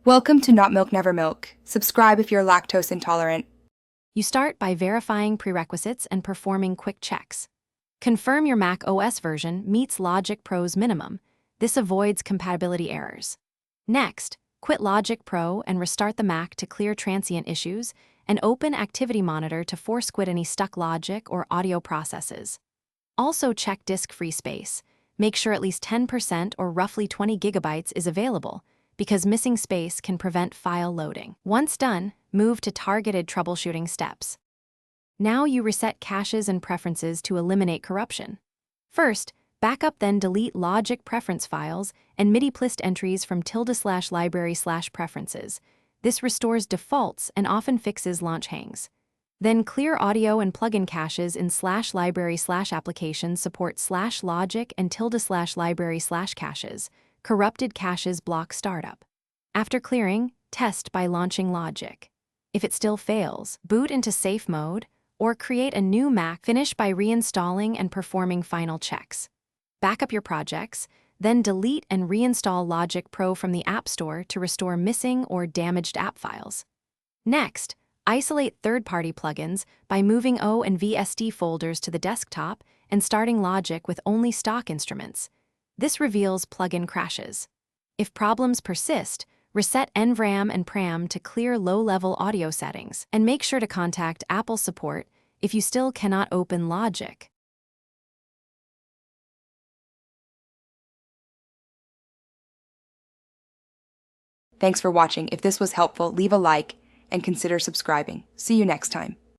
Welcome to Not Milk Never Milk. Subscribe if you're lactose intolerant. You start by verifying prerequisites and performing quick checks. Confirm your Mac OS version meets Logic Pro's minimum. This avoids compatibility errors. Next, quit Logic Pro and restart the Mac to clear transient issues, and open Activity Monitor to force quit any stuck logic or audio processes. Also check disk free space. Make sure at least 10% or roughly 20 gigabytes is available, because missing space can prevent file loading. Once done, move to targeted troubleshooting steps. Now you reset caches and preferences to eliminate corruption. First, backup then delete logic preference files and MIDI-plist entries from ~library/preferences. This restores defaults and often fixes launch hangs. Then clear audio and plugin caches in /library/applications support /logic and ~library/caches. Corrupted caches block startup. After clearing, test by launching Logic. If it still fails, boot into safe mode or create a new Mac. Finish by reinstalling and performing final checks. Backup your projects, then delete and reinstall Logic Pro from the App Store to restore missing or damaged app files. Next, isolate third-party plugins by moving O and VSD folders to the desktop and starting Logic with only stock instruments. This reveals plugin crashes. If problems persist, reset NVRAM and PRAM to clear low-level audio settings, and make sure to contact Apple support if you still cannot open Logic. Thanks for watching. If this was helpful, leave a like and consider subscribing. See you next time.